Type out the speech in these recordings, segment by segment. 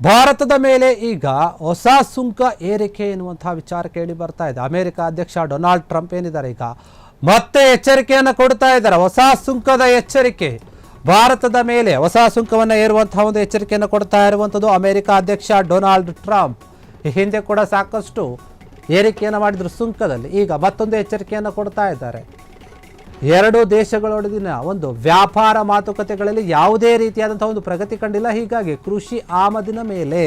ಭಾರತದ ಮೇಲೆ ಈಗ ಹೊಸ ಸುಂಕ ಏರಿಕೆ ಎನ್ನುವಂತಹ ವಿಚಾರ ಕೇಳಿ ಬರ್ತಾ ಇದೆ. ಅಮೆರಿಕ ಅಧ್ಯಕ್ಷ ಡೊನಾಲ್ಡ್ ಟ್ರಂಪ್ ಏನಿದ್ದಾರೆ ಈಗ ಮತ್ತೆ ಎಚ್ಚರಿಕೆಯನ್ನು ಕೊಡ್ತಾ ಇದ್ದಾರೆ. ಹೊಸ ಸುಂಕದ ಎಚ್ಚರಿಕೆ ಭಾರತದ ಮೇಲೆ ಹೊಸ ಸುಂಕವನ್ನು ಏರುವಂತಹ ಒಂದು ಎಚ್ಚರಿಕೆಯನ್ನು ಕೊಡ್ತಾ ಇರುವಂಥದ್ದು ಅಮೆರಿಕ ಅಧ್ಯಕ್ಷ ಡೊನಾಲ್ಡ್ ಟ್ರಂಪ್. ಈ ಹಿಂದೆ ಕೂಡ ಸಾಕಷ್ಟು ಏರಿಕೆಯನ್ನು ಮಾಡಿದ್ರು ಸುಂಕದಲ್ಲಿ. ಈಗ ಮತ್ತೊಂದು ಎಚ್ಚರಿಕೆಯನ್ನು ಕೊಡ್ತಾ ಇದ್ದಾರೆ. ಎರಡು ದೇಶಗಳೊಳಗಿನ ಒಂದು ವ್ಯಾಪಾರ ಮಾತುಕತೆಗಳಲ್ಲಿ ಯಾವುದೇ ರೀತಿಯಾದಂತಹ ಒಂದು ಪ್ರಗತಿ ಕಂಡಿಲ್ಲ. ಹೀಗಾಗಿ ಕೃಷಿ ಆಮದಿನ ಮೇಲೆ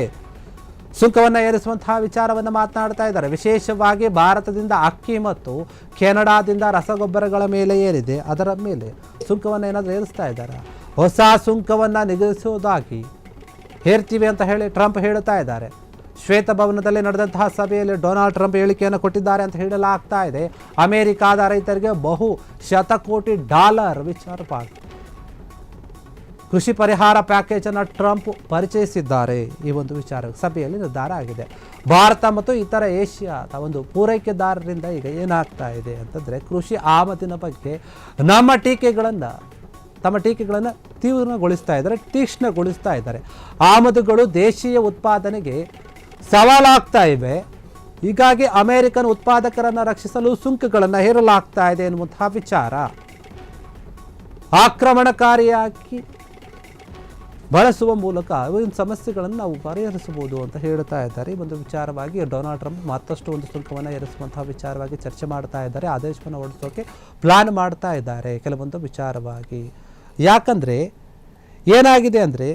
ಸುಂಕವನ್ನು ಏರಿಸುವಂತಹ ವಿಚಾರವನ್ನು ಮಾತನಾಡ್ತಾ ಇದ್ದಾರೆ. ವಿಶೇಷವಾಗಿ ಭಾರತದಿಂದ ಅಕ್ಕಿ ಮತ್ತು ಕೆನಡಾದಿಂದ ರಸಗೊಬ್ಬರಗಳ ಮೇಲೆ ಏರಿದೆ, ಅದರ ಮೇಲೆ ಸುಂಕವನ್ನು ಏನಾದರೂ ಏರಿಸ್ತಾ ಇದ್ದಾರೆ. ಹೊಸ ಸುಂಕವನ್ನು ನಿಗದಿಸುವುದಾಗಿ ಹೇರ್ತೀವಿ ಅಂತ ಹೇಳಿ ಟ್ರಂಪ್ ಹೇಳುತ್ತಾ ಇದ್ದಾರೆ. ಶ್ವೇತಭವನದಲ್ಲಿ ನಡೆದಂತಹ ಸಭೆಯಲ್ಲಿ ಡೊನಾಲ್ಡ್ ಟ್ರಂಪ್ ಹೇಳಿಕೆಯನ್ನು ಕೊಟ್ಟಿದ್ದಾರೆ ಅಂತ ಹೇಳಲಾಗ್ತಾ ಇದೆ. ಅಮೆರಿಕಾದ ರೈತರಿಗೆ ಬಹು ಶತಕೋಟಿ ಡಾಲರ್ ವಿಚಾರವಾಗಿ ಕೃಷಿ ಪರಿಹಾರ ಪ್ಯಾಕೇಜ್ ಅನ್ನು ಟ್ರಂಪ್ ಪರಿಚಯಿಸಿದ್ದಾರೆ. ಈ ಒಂದು ವಿಚಾರ ಸಭೆಯಲ್ಲಿ ನಿರ್ಧಾರ ಆಗಿದೆ. ಭಾರತ ಮತ್ತು ಇತರ ಏಷ್ಯಾದ ಒಂದು ಪೂರೈಕೆದಾರರಿಂದ ಈಗ ಏನಾಗ್ತಾ ಇದೆ ಅಂತಂದರೆ, ಕೃಷಿ ಆಮದಿನ ಬಗ್ಗೆ ತಮ್ಮ ಟೀಕೆಗಳನ್ನು ತೀವ್ರಗೊಳಿಸ್ತಾ ಇದ್ದಾರೆ, ತೀಕ್ಷ್ಣಗೊಳಿಸ್ತಾ ಇದ್ದಾರೆ. ಆಮದುಗಳು ದೇಶೀಯ ಉತ್ಪಾದನೆಗೆ ಸವಾಲಾಗ್ತಾ ಇವೆ. ಹೀಗಾಗಿ ಅಮೆರಿಕನ್ ಉತ್ಪಾದಕರನ್ನು ರಕ್ಷಿಸಲು ಸುಂಕಗಳನ್ನು ಹೇರಲಾಗ್ತಾ ಇದೆ ಎನ್ನುವಂತಹ ವಿಚಾರ. ಆಕ್ರಮಣಕಾರಿಯಾಗಿ ಬಳಸುವ ಮೂಲಕ ಒಂದು ಸಮಸ್ಯೆಗಳನ್ನು ನಾವು ಪರಿಹರಿಸಬಹುದು ಅಂತ ಹೇಳ್ತಾ ಇದ್ದಾರೆ. ಈ ಒಂದು ವಿಚಾರವಾಗಿ ಡೊನಾಲ್ಡ್ ಟ್ರಂಪ್ ಮತ್ತಷ್ಟು ಒಂದು ಸುಂಕವನ್ನು ಏರಿಸುವಂತಹ ವಿಚಾರವಾಗಿ ಚರ್ಚೆ ಮಾಡ್ತಾ ಇದ್ದಾರೆ. ಆದೇಶವನ್ನು ಹೊರಡಿಸೋಕೆ ಪ್ಲಾನ್ ಮಾಡ್ತಾ ಇದ್ದಾರೆ ಕೆಲವೊಂದು ವಿಚಾರವಾಗಿ. ಯಾಕಂದರೆ ಏನಾಗಿದೆ ಅಂದರೆ,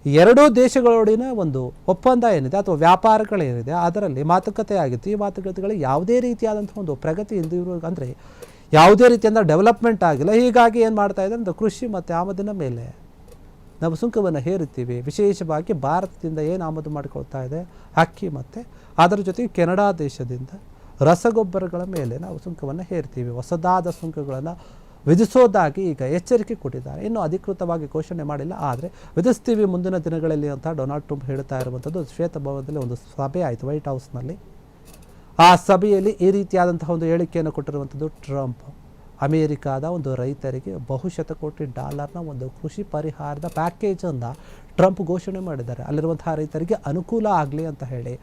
ಎರಡೂ ದೇಶಗಳೊಡಿನ ಒಂದು ಒಪ್ಪಂದ ಏನಿದೆ ಅಥವಾ ವ್ಯಾಪಾರಗಳೇನಿದೆ ಅದರಲ್ಲಿ ಮಾತುಕತೆ ಆಗಿತ್ತು. ಈ ಮಾತುಕತೆಗಳಿಗೆ ಯಾವುದೇ ರೀತಿಯಾದಂಥ ಒಂದು ಪ್ರಗತಿ ಇಲ್ಲದಿರೋ, ಅಂದರೆ ಯಾವುದೇ ರೀತಿಯಿಂದ ಡೆವಲಪ್ಮೆಂಟ್ ಆಗಿಲ್ಲ. ಹೀಗಾಗಿ ಏನು ಮಾಡ್ತಾ ಇದೆ ಅಂದರೆ, ಕೃಷಿ ಮತ್ತು ಆಮದಿನ ಮೇಲೆ ನಾವು ಸುಂಕವನ್ನು ಹೇರುತ್ತೀವಿ. ವಿಶೇಷವಾಗಿ ಭಾರತದಿಂದ ಏನು ಆಮದು ಮಾಡಿಕೊಳ್ತಾ ಇದೆ ಅಕ್ಕಿ ಮತ್ತು ಅದರ ಜೊತೆಗೆ ಕೆನಡಾ ದೇಶದಿಂದ ರಸಗೊಬ್ಬರಗಳ ಮೇಲೆ ನಾವು ಸುಂಕವನ್ನು ಹೇರ್ತೀವಿ. ಹೊಸದಾದ ಸುಂಕಗಳನ್ನು ವಿಧಿಸೋದಾಗಿ ಈಗ ಎಚ್ಚರಿಕೆ ಕೊಟ್ಟಿದ್ದಾರೆ. ಇನ್ನೂ ಅಧಿಕೃತವಾಗಿ ಘೋಷಣೆ ಮಾಡಿಲ್ಲ, ಆದರೆ ವಿಧಿಸ್ತೀವಿ ಮುಂದಿನ ದಿನಗಳಲ್ಲಿ ಅಂತ ಡೊನಾಲ್ಡ್ ಟ್ರಂಪ್ ಹೇಳ್ತಾ ಇರುವಂಥದ್ದು. ಶ್ವೇತಭವನದಲ್ಲಿ ಒಂದು ಸಭೆ ಆಯಿತು ವೈಟ್ ಹೌಸ್ನಲ್ಲಿ. ಆ ಸಭೆಯಲ್ಲಿ ಈ ರೀತಿಯಾದಂತಹ ಒಂದು ಹೇಳಿಕೆಯನ್ನು ಕೊಟ್ಟಿರುವಂಥದ್ದು ಟ್ರಂಪ್. ಅಮೇರಿಕಾದ ಒಂದು ರೈತರಿಗೆ ಬಹುಶತಕೋಟಿ ಡಾಲರ್ನ ಒಂದು ಕೃಷಿ ಪರಿಹಾರದ ಪ್ಯಾಕೇಜನ್ನು ಟ್ರಂಪ್ ಘೋಷಣೆ ಮಾಡಿದ್ದಾರೆ. ಅಲ್ಲಿರುವಂತಹ ರೈತರಿಗೆ ಅನುಕೂಲ ಆಗಲಿ ಅಂತ ಹೇಳಿ.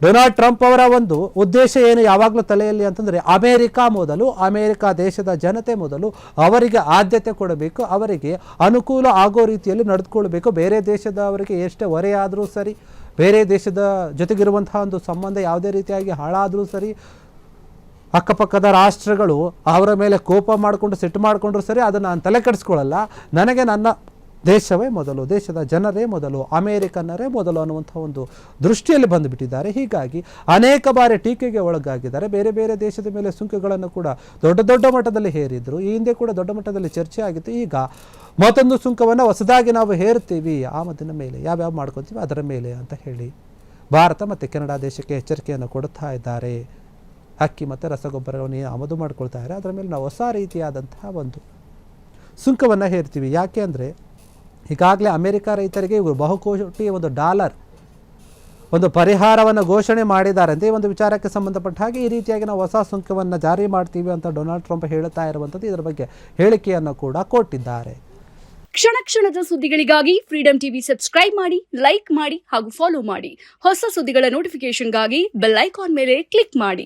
ಡೊನಾಲ್ಡ್ ಟ್ರಂಪ್ ಅವರ ಒಂದು ಉದ್ದೇಶ ಏನು ಯಾವಾಗಲೂ ತಲೆಯಲ್ಲಿ ಅಂತಂದರೆ, ಅಮೇರಿಕಾ ಮೊದಲು, ಅಮೇರಿಕಾ ದೇಶದ ಜನತೆ ಮೊದಲು, ಅವರಿಗೆ ಆದ್ಯತೆ ಕೊಡಬೇಕು, ಅವರಿಗೆ ಅನುಕೂಲ ಆಗೋ ರೀತಿಯಲ್ಲಿ ನಡೆದುಕೊಳ್ಬೇಕು. ಬೇರೆ ದೇಶದವರಿಗೆ ಎಷ್ಟೇ ಹೊರೆಯಾದರೂ ಸರಿ, ಬೇರೆ ದೇಶದ ಜೊತೆಗಿರುವಂತಹ ಒಂದು ಸಂಬಂಧ ಯಾವುದೇ ರೀತಿಯಾಗಿ ಹಾಳಾದರೂ ಸರಿ, ಅಕ್ಕಪಕ್ಕದ ರಾಷ್ಟ್ರಗಳು ಅವರ ಮೇಲೆ ಕೋಪ ಮಾಡಿಕೊಂಡು ಸಿಟ್ಟು ಮಾಡಿಕೊಂಡ್ರು ಸರಿ, ಅದನ್ನು ನಾನು ತಲೆ ಕೆಡಿಸ್ಕೊಳ್ಳಲ್ಲ. ನನಗೆ ನನ್ನ ದೇಶವೇ ಮೊದಲು, ದೇಶದ ಜನರೇ ಮೊದಲು, ಅಮೇರಿಕನ್ನರೇ ಮೊದಲು ಅನ್ನುವಂಥ ಒಂದು ದೃಷ್ಟಿಯಲ್ಲಿ ಬಂದುಬಿಟ್ಟಿದ್ದಾರೆ. ಹೀಗಾಗಿ ಅನೇಕ ಬಾರಿ ಟೀಕೆಗೆ ಒಳಗಾಗಿದ್ದಾರೆ. ಬೇರೆ ಬೇರೆ ದೇಶದ ಮೇಲೆ ಸುಂಕಗಳನ್ನು ಕೂಡ ದೊಡ್ಡ ದೊಡ್ಡ ಮಟ್ಟದಲ್ಲಿ ಹೇರಿದ್ರು. ಈ ಹಿಂದೆ ಕೂಡ ದೊಡ್ಡ ಮಟ್ಟದಲ್ಲಿ ಚರ್ಚೆ ಆಗಿತ್ತು. ಈಗ ಮತ್ತೊಂದು ಸುಂಕವನ್ನು ಹೊಸದಾಗಿ ನಾವು ಹೇರ್ತೀವಿ ಆಮದಿನ ಮೇಲೆ, ಯಾವ್ಯಾವ ಮಾಡ್ಕೊತೀವಿ ಅದರ ಮೇಲೆ ಅಂತ ಹೇಳಿ ಭಾರತ ಮತ್ತು ಕೆನಡಾ ದೇಶಕ್ಕೆ ಎಚ್ಚರಿಕೆಯನ್ನು ಕೊಡ್ತಾ ಇದ್ದಾರೆ. ಅಕ್ಕಿ ಮತ್ತು ರಸಗೊಬ್ಬರವನ್ನು ಆಮದು ಮಾಡ್ಕೊಳ್ತಾ ಇದ್ದಾರೆ, ಅದರ ಮೇಲೆ ನಾವು ಹೊಸ ರೀತಿಯಾದಂತಹ ಒಂದು ಸುಂಕವನ್ನು ಹೇರ್ತೀವಿ. ಯಾಕೆ ಅಂದರೆ, ಈಗಾಗಲೇ ಅಮೆರಿಕ ರೈತರಿಗೆ ಇವರು ಬಹುಕೋಟಿ ಒಂದು ಡಾಲರ್ ಒಂದು ಪರಿಹಾರವನ್ನು ಘೋಷಣೆ ಮಾಡಿದ್ದಾರೆ ಅಂತ. ಈ ಒಂದು ವಿಚಾರಕ್ಕೆ ಸಂಬಂಧಪಟ್ಟ ಹಾಗೆ ಈ ರೀತಿಯಾಗಿ ನಾವು ಹೊಸ ಸುಂಕವನ್ನು ಜಾರಿ ಮಾಡ್ತೀವಿ ಅಂತ ಡೊನಾಲ್ಡ್ ಟ್ರಂಪ್ ಹೇಳ್ತಾ ಇರುವಂಥದ್ದು. ಇದರ ಬಗ್ಗೆ ಹೇಳಿಕೆಯನ್ನು ಕೂಡ ಕೊಟ್ಟಿದ್ದಾರೆ. ಕ್ಷಣ ಕ್ಷಣದ ಸುದ್ದಿಗಳಿಗಾಗಿ ಫ್ರೀಡಂ ಟಿವಿ ಸಬ್ಸ್ಕ್ರೈಬ್ ಮಾಡಿ, ಲೈಕ್ ಮಾಡಿ ಹಾಗೂ ಫಾಲೋ ಮಾಡಿ. ಹೊಸ ಸುದ್ದಿಗಳ ನೋಟಿಫಿಕೇಶನ್ಗಾಗಿ ಬೆಲ್ ಐಕಾನ್ ಮೇಲೆ ಕ್ಲಿಕ್ ಮಾಡಿ.